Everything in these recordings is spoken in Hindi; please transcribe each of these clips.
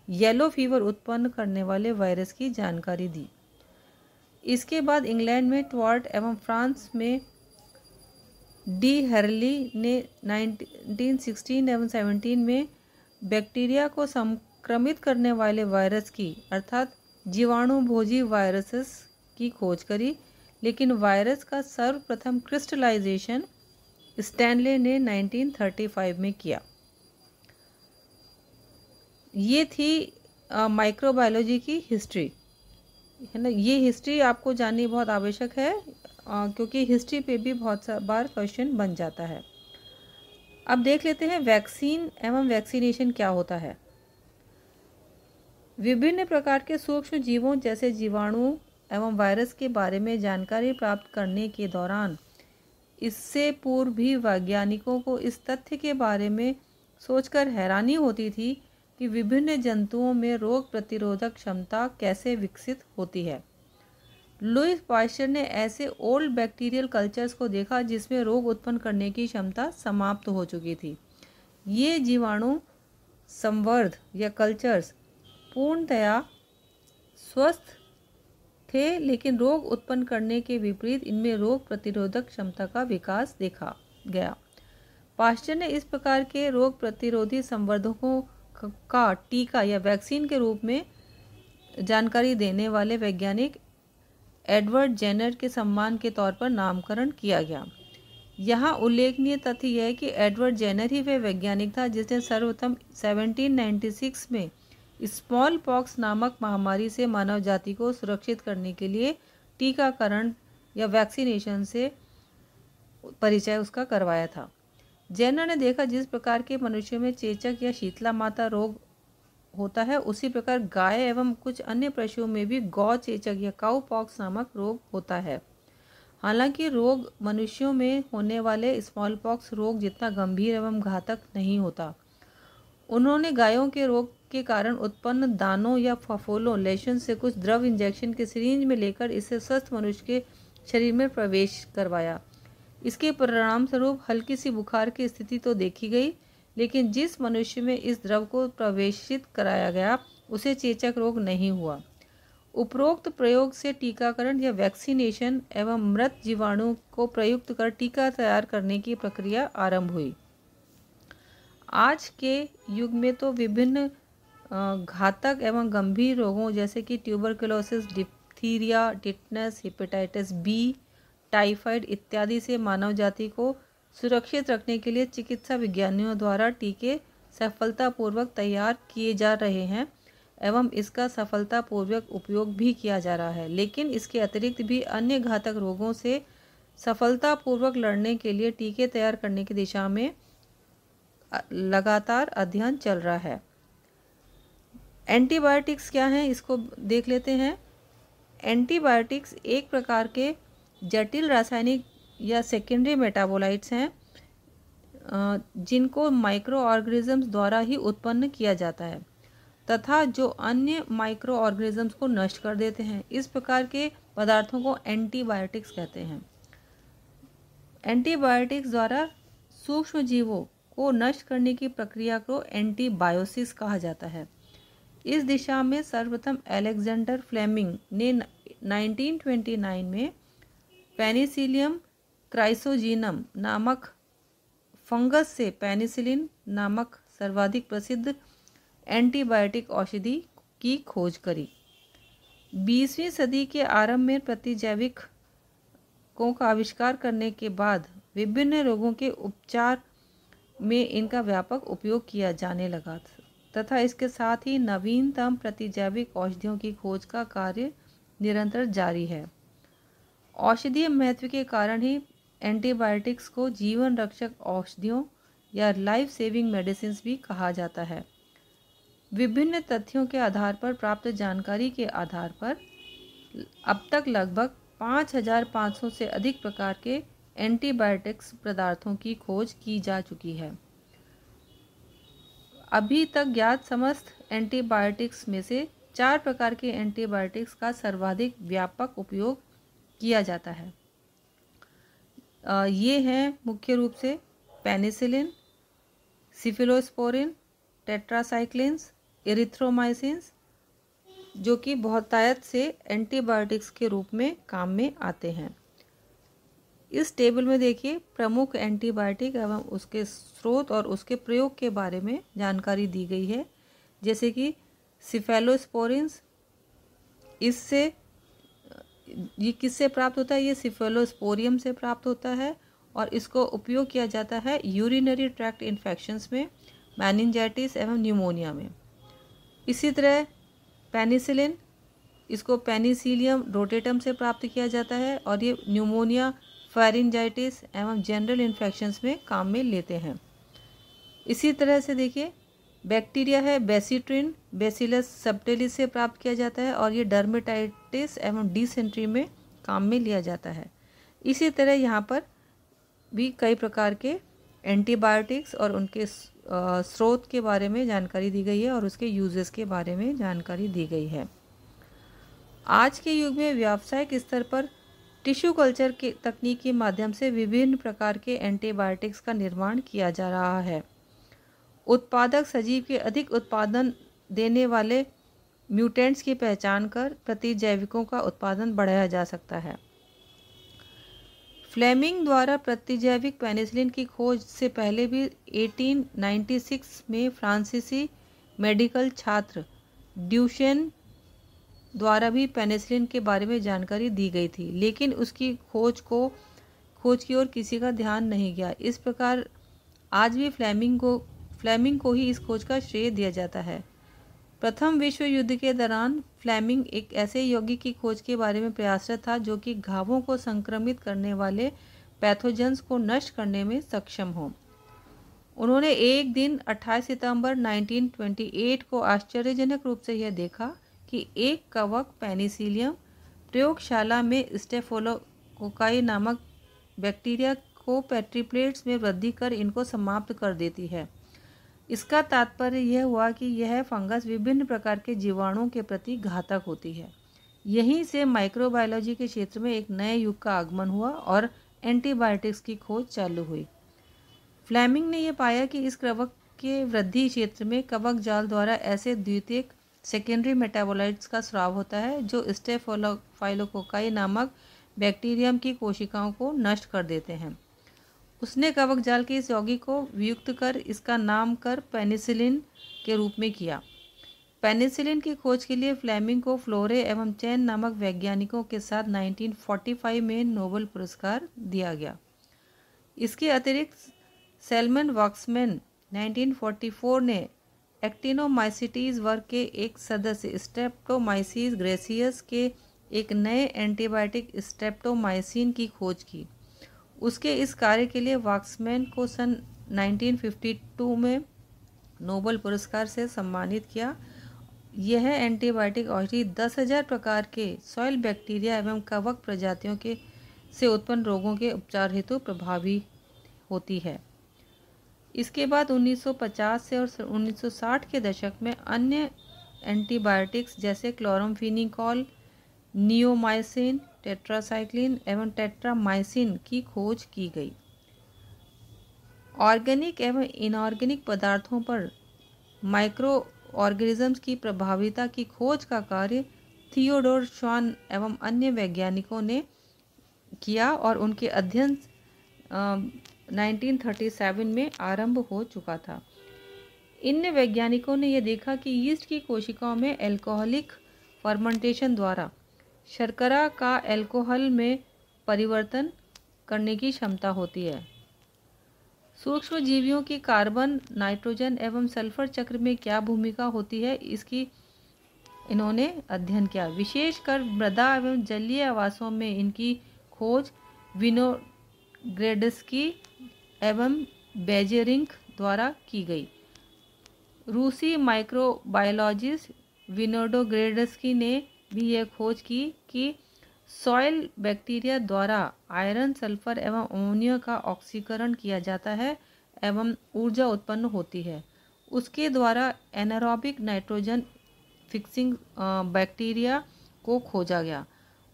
येलो फीवर उत्पन्न करने वाले वायरस की जानकारी दी। इसके बाद इंग्लैंड में ट्वार्ट एवं फ्रांस में डी हर्ली ने 1916 एवं 17 में बैक्टीरिया को संक्रमित करने वाले वायरस की अर्थात जीवाणुभोजी वायरसेस की खोज करी, लेकिन वायरस का सर्वप्रथम क्रिस्टलाइजेशन स्टैनले ने 1935 में किया। ये थी माइक्रोबायोलॉजी की हिस्ट्री, है ना। ये हिस्ट्री आपको जाननी बहुत आवश्यक है क्योंकि हिस्ट्री पे भी बहुत बार क्वेश्चन बन जाता है। अब देख लेते हैं वैक्सीन एवं वैक्सीनेशन क्या होता है। विभिन्न प्रकार के सूक्ष्म जीवों जैसे जीवाणु एवं वायरस के बारे में जानकारी प्राप्त करने के दौरान इससे पूर्व भी वैज्ञानिकों को इस तथ्य के बारे में सोचकर हैरानी होती थी कि विभिन्न जंतुओं में रोग प्रतिरोधक क्षमता कैसे विकसित होती है। लुईस पाश्चर ने ऐसे ओल्ड बैक्टीरियल कल्चर्स को देखा जिसमें रोग उत्पन्न करने की क्षमता समाप्त हो चुकी थी। ये जीवाणु संवर्ध या कल्चर्स पूर्णतया स्वस्थ थे, लेकिन रोग उत्पन्न करने के विपरीत इनमें रोग प्रतिरोधक क्षमता का विकास देखा गया। पाश्चर ने इस प्रकार के रोग प्रतिरोधी संवर्धकों का टीका या वैक्सीन के रूप में जानकारी देने वाले वैज्ञानिक एडवर्ड जेनर के सम्मान के तौर पर नामकरण किया गया। यहाँ उल्लेखनीय तथ्य यह है कि एडवर्ड जेनर ही वह वैज्ञानिक था जिसने सर्वप्रथम 1796 में स्मॉल पॉक्स नामक महामारी से मानव जाति को सुरक्षित करने के लिए टीकाकरण या वैक्सीनेशन से परिचय उसका करवाया था। जेनर ने देखा जिस प्रकार के मनुष्यों में चेचक या शीतला माता रोग होता है, उसी प्रकार गाय एवं कुछ अन्य पशुओं में भी गौ चेचक या काउ पॉक्स नामक रोग होता है। हालांकि रोग मनुष्यों में होने वाले स्मॉल पॉक्स रोग जितना गंभीर एवं घातक नहीं होता। उन्होंने गायों के रोग के कारण उत्पन्न दानों या फफोलों लेशन से कुछ द्रव इंजेक्शन के सिरिंज में लेकर इसे स्वस्थ मनुष्य के शरीर में प्रवेश करवाया। इसके परिणाम स्वरूप हल्की सी बुखार की स्थिति तो देखी गई, लेकिन जिस मनुष्य में इस द्रव को प्रवेशित कराया गया उसे चेचक रोग नहीं हुआ। उपरोक्त प्रयोग से टीकाकरण या वैक्सीनेशन एवं मृत जीवाणु को प्रयुक्त कर टीका तैयार करने की प्रक्रिया आरंभ हुई। आज के युग में तो विभिन्न घातक एवं गंभीर रोगों जैसे कि tuberculosis, diphtheria, tetanus, hepatitis B, typhoid इत्यादि से मानव जाति को सुरक्षित रखने के लिए चिकित्सा विज्ञानियों द्वारा टीके सफलतापूर्वक तैयार किए जा रहे हैं एवं इसका सफलतापूर्वक उपयोग भी किया जा रहा है। लेकिन इसके अतिरिक्त भी अन्य घातक रोगों से सफलतापूर्वक लड़ने के लिए टीके तैयार करने की दिशा में लगातार अध्ययन चल रहा है। एंटीबायोटिक्स क्या हैं, इसको देख लेते हैं। एंटीबायोटिक्स एक प्रकार के जटिल रासायनिक या सेकेंडरी मेटाबोलाइट्स हैं जिनको माइक्रो ऑर्गेनिजम्स द्वारा ही उत्पन्न किया जाता है तथा जो अन्य माइक्रो ऑर्गेनिजम्स को नष्ट कर देते हैं। इस प्रकार के पदार्थों को एंटीबायोटिक्स कहते हैं। एंटीबायोटिक्स द्वारा सूक्ष्म जीवों को नष्ट करने की प्रक्रिया को एंटीबायोसिस कहा जाता है। इस दिशा में सर्वप्रथम अलेक्जेंडर फ्लेमिंग ने 1929 में पेनिसिलियम क्राइसोजीनम नामक फंगस से पेनिसिलिन नामक सर्वाधिक प्रसिद्ध एंटीबायोटिक औषधि की खोज करी। 20वीं सदी के आरंभ में प्रतिजैविकों का आविष्कार करने के बाद विभिन्न रोगों के उपचार में इनका व्यापक उपयोग किया जाने लगा तथा इसके साथ ही नवीनतम प्रतिजैविक औषधियों की खोज का कार्य निरंतर जारी है। औषधीय महत्व के कारण ही एंटीबायोटिक्स को जीवन रक्षक औषधियों या लाइफ सेविंग मेडिसिन्स भी कहा जाता है। विभिन्न तथ्यों के आधार पर प्राप्त जानकारी के आधार पर अब तक लगभग 5500 से अधिक प्रकार के एंटीबायोटिक्स पदार्थों की खोज की जा चुकी है। अभी तक ज्ञात समस्त एंटीबायोटिक्स में से 4 प्रकार के एंटीबायोटिक्स का सर्वाधिक व्यापक उपयोग किया जाता है। ये हैं मुख्य रूप से पेनिसिलिन, सिफिलोस्पोरिन, टेट्रासाइक्लिन्स, एरिथ्रोमाइसिन्स, जो कि बहुतायत से एंटीबायोटिक्स के रूप में काम में आते हैं। इस टेबल में देखिए प्रमुख एंटीबायोटिक एवं उसके स्रोत और उसके प्रयोग के बारे में जानकारी दी गई है। जैसे कि सिफेलोस्पोरिन्स, इससे ये किससे प्राप्त होता है? ये सिफेलोस्पोरियम से प्राप्त होता है और इसको उपयोग किया जाता है यूरिनरी ट्रैक्ट इन्फेक्शंस में, मेनिंजाइटिस एवं न्यूमोनिया में। इसी तरह पेनिसिलिन, इसको पेनिसिलियम रोटेटम से प्राप्त किया जाता है और ये न्यूमोनिया, फेरिंजाइटिस एवं जनरल इन्फेक्शंस में काम में लेते हैं। इसी तरह से देखिए बैक्टीरिया है बेसिट्रिन, बेसिलस सबटिलिस से प्राप्त किया जाता है और ये डर्मेटाइटिस एवं डिसेंट्री में काम में लिया जाता है। इसी तरह यहाँ पर भी कई प्रकार के एंटीबायोटिक्स और उनके स्रोत के बारे में जानकारी दी गई है और उसके यूजेस के बारे में जानकारी दी गई है। आज के युग में व्यावसायिक स्तर पर टिश्यू कल्चर के तकनीक के माध्यम से विभिन्न प्रकार के एंटीबायोटिक्स का निर्माण किया जा रहा है। उत्पादक सजीव के अधिक उत्पादन देने वाले म्यूटेंट्स की पहचान कर प्रतिजैविकों का उत्पादन बढ़ाया जा सकता है। फ्लेमिंग द्वारा प्रतिजैविक पेनिसिलिन की खोज से पहले भी 1896 में फ्रांसीसी मेडिकल छात्र ड्यूशेन द्वारा भी पेनिसिलिन के बारे में जानकारी दी गई थी, लेकिन उसकी खोज की ओर किसी का ध्यान नहीं गया। इस प्रकार आज भी फ्लेमिंग को ही इस खोज का श्रेय दिया जाता है। प्रथम विश्व युद्ध के दौरान फ्लेमिंग एक ऐसे यौगिक की खोज के बारे में प्रयासरत था जो कि घावों को संक्रमित करने वाले पैथोजेंस को नष्ट करने में सक्षम हो। उन्होंने एक दिन 28 सितंबर 1928 को आश्चर्यजनक रूप से यह देखा कि एक कवक पेनिसिलियम प्रयोगशाला में स्टेफोलोकोकाई नामक बैक्टीरिया को पेट्री प्लेट्स में वृद्धि कर इनको समाप्त कर देती है। इसका तात्पर्य यह हुआ कि यह फंगस विभिन्न प्रकार के जीवाणुओं के प्रति घातक होती है। यहीं से माइक्रोबायोलॉजी के क्षेत्र में एक नए युग का आगमन हुआ और एंटीबायोटिक्स की खोज चालू हुई। फ्लेमिंग ने यह पाया कि इस कवक के वृद्धि क्षेत्र में कवक जाल द्वारा ऐसे द्वितीयक सेकेंडरी मेटाबोलाइट्स का स्राव होता है जो स्टेफोलोकोकाई नामक बैक्टीरियम की कोशिकाओं को नष्ट कर देते हैं। उसने कवक जाल के इस यौगिक को वियुक्त कर इसका नामकरण पेनिसिलिन के रूप में किया। पेनिसिलिन की खोज के लिए फ्लेमिंग को फ्लोरे एवं चैन नामक वैज्ञानिकों के साथ 1945 में नोबेल पुरस्कार दिया गया। इसके अतिरिक्त सैलमन वॉक्समैन 1944 ने एक्टिनोमाइसिटीज वर्ग के एक सदस्य स्ट्रेप्टोमाइसिस ग्रेसियस के एक नए एंटीबायोटिक स्ट्रेप्टोमाइसिन की खोज की। उसके इस कार्य के लिए वॉक्समैन को सन 1952 में नोबेल पुरस्कार से सम्मानित किया। यह एंटीबायोटिक औषधि 10,000 प्रकार के सॉइल बैक्टीरिया एवं कवक प्रजातियों से उत्पन्न रोगों के उपचार हेतु प्रभावी होती है। इसके बाद 1950 से और 1960 के दशक में अन्य एंटीबायोटिक्स जैसे क्लोरामफेनिकोल, नियोमाइसिन, टेट्रासाइक्लिन एवं टेट्रामाइसिन की खोज की गई। ऑर्गेनिक एवं इनऑर्गेनिक पदार्थों पर माइक्रो ऑर्गेनिजम्स की प्रभाविता की खोज का कार्य थियोडोर श्वान एवं अन्य वैज्ञानिकों ने किया और उनके अध्ययन 1937 में आरंभ हो चुका था। इन वैज्ञानिकों ने यह देखा कि यीस्ट की कोशिकाओं में एल्कोहलिक फर्मेंटेशन द्वारा शर्करा का अल्कोहल में परिवर्तन करने की क्षमता होती है। सूक्ष्म जीवियों की कार्बन, नाइट्रोजन एवं सल्फर चक्र में क्या भूमिका होती है, इसकी इन्होंने अध्ययन किया। विशेषकर मृदा एवं जलीय आवासों में इनकी खोज विनोग्रेड्स्की एवं बेजेरिंक द्वारा की गई। रूसी माइक्रोबायोलॉजिस्ट विनोग्रेड्स्की ने भी यह खोज की कि सॉइल बैक्टीरिया द्वारा आयरन, सल्फर एवं अमोनिया का ऑक्सीकरण किया जाता है एवं ऊर्जा उत्पन्न होती है। उसके द्वारा एनारोबिक नाइट्रोजन फिक्सिंग बैक्टीरिया को खोजा गया।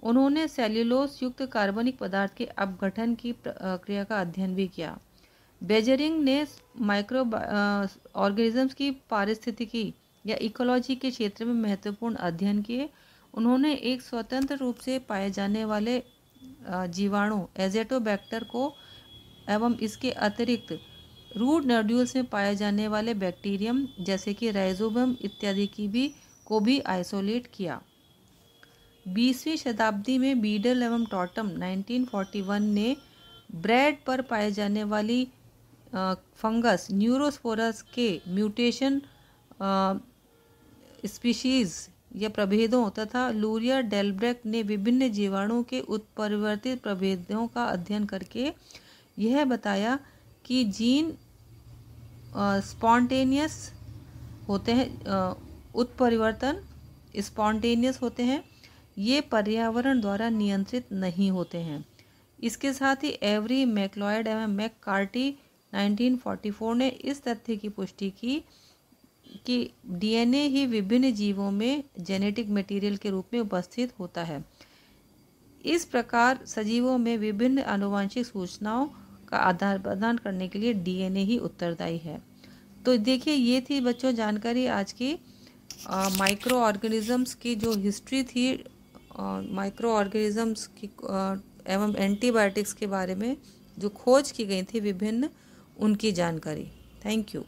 उन्होंने सेल्यूलोस युक्त कार्बनिक पदार्थ के अपघटन की प्रक्रिया का अध्ययन भी किया। बेजेरिंग ने माइक्रो ऑर्गेनिजम्स की पारिस्थितिकी या इकोलॉजी के क्षेत्र में महत्वपूर्ण अध्ययन किए। उन्होंने एक स्वतंत्र रूप से पाए जाने वाले जीवाणु एजेटोबैक्टर को एवं इसके अतिरिक्त रूट नोड्यूल्स में पाए जाने वाले बैक्टीरियम जैसे कि राइजोबियम इत्यादि को भी आइसोलेट किया। 20वीं शताब्दी में बीडल एवं टॉटम 1941 ने ब्रेड पर पाए जाने वाली फंगस न्यूरोस्पोरस के म्यूटेशन स्पीशीज या प्रभेदों तथा लूरिया डेलब्रेक ने विभिन्न जीवाणुओं के उत्परिवर्तित प्रभेदों का अध्ययन करके यह बताया कि जीन स्पॉन्टेनियस होते हैं, उत्परिवर्तन स्पॉन्टेनियस होते हैं, ये पर्यावरण द्वारा नियंत्रित नहीं होते हैं। इसके साथ ही एवरी मैक्लॉयड एवं मैककार्टी 1944 ने इस तथ्य की पुष्टि की कि डीएनए ही विभिन्न जीवों में जेनेटिक मटेरियल के रूप में उपस्थित होता है। इस प्रकार सजीवों में विभिन्न आनुवंशिक सूचनाओं का आदान प्रदान करने के लिए डीएनए ही उत्तरदायी है। तो देखिए, ये थी बच्चों जानकारी आज की माइक्रो ऑर्गेनिजम्स की जो हिस्ट्री थी, माइक्रो ऑर्गेनिजम्स की एवं एंटीबायोटिक्स के बारे में जो खोज की गई थी विभिन्न, उनकी जानकारी। Thank you.